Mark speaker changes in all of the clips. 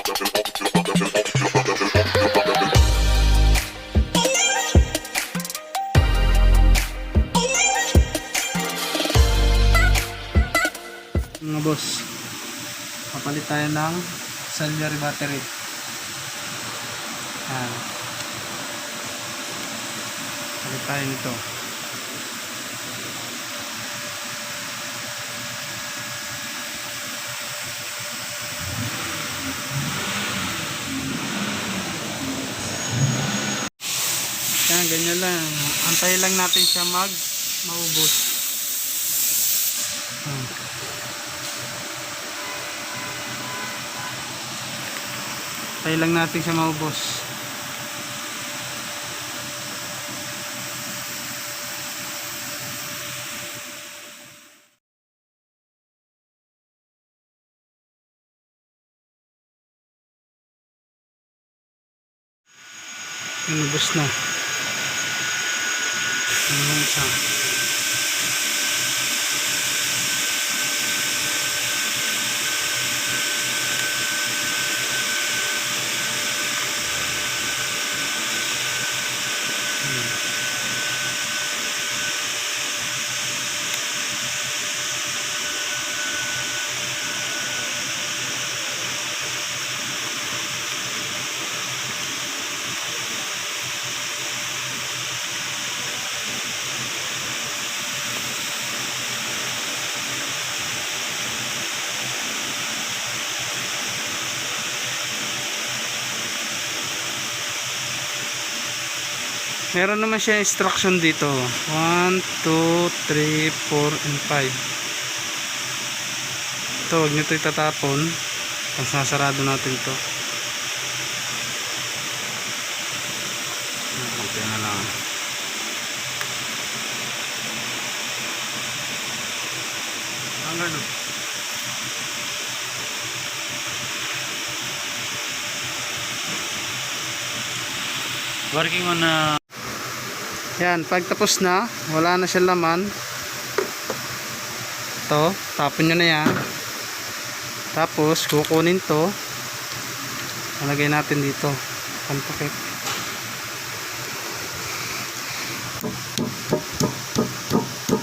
Speaker 1: Mga boss, papalit tayo ng auxiliary battery. Palit tayo nito. Yan, ganyan lang. Antayin lang natin siya maubos. Antayin lang natin siya maubos. Inubos na. Ano isa? Meron naman siya instruction dito. 1, 2, 3, 4, and 5. Ito, huwag nyo ito itatapon. Tapos nasarado natin ito. Okay na lang. Ang gano'n. Working on yan, pag tapos na, wala na siyang laman. Ito, tapon nyo na yan. Tapos, kukunin to. Nalagay natin dito. Pantakip.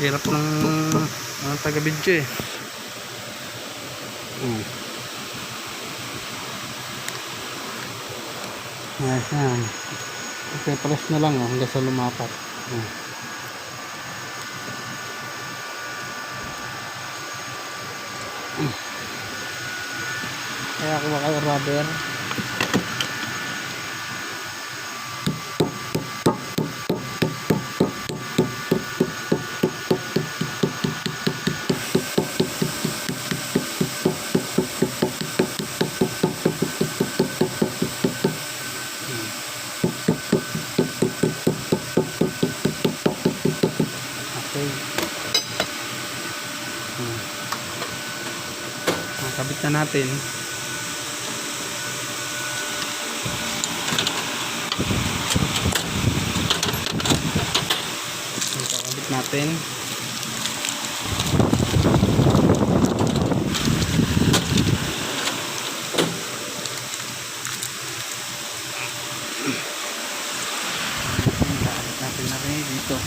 Speaker 1: Hirap ng taga-video eh. Ayan. Okay, press na lang hanggang sa lumapat. Kaya ako maka-rubber. Kabit na natin. Kabit natin. Kabit natin na rin dito.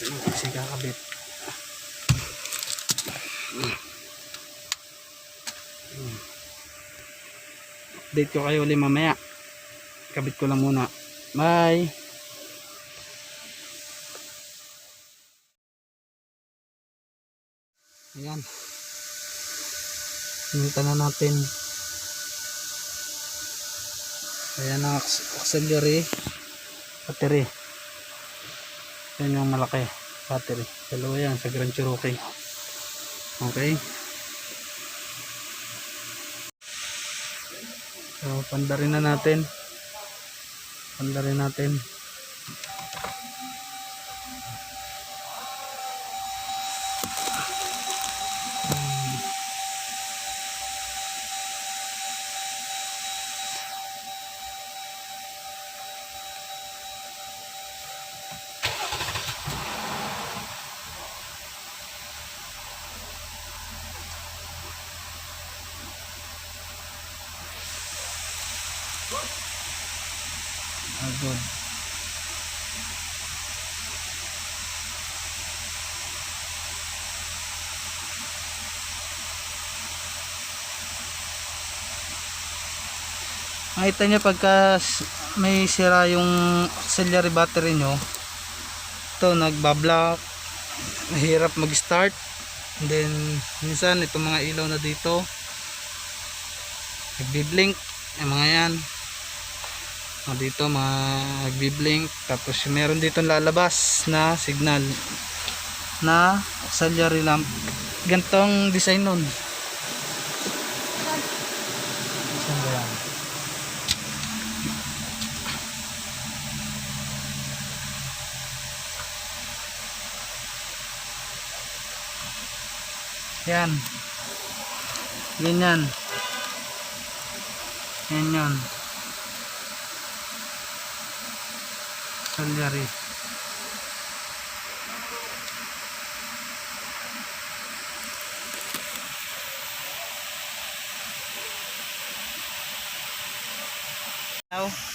Speaker 1: Kasi kakabit. Update ko kayo ulit mamaya. Kabit ko lang muna. Bye. Ayan. Sinita na natin. Ayan ang auxiliary battery. Yan yung malaki battery. Dalawa yan sa Grand Cherokee. Okay. So, pandarin na natin. Pandarin natin. Good. Makita nyo pagka may sira yung auxiliary battery nyo, ito nagbablock, mahirap mag start, and then minsan itong mga ilaw na dito nagbi-blink, yung mga yan dito magbi-blink, tapos meron dito lalabas na signal na auxiliary lamp. Gantong design nun. Saan ba yan? Yan. Ganyan. Yan yun. Auxiliary.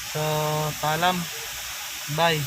Speaker 1: So, paalam. Bye.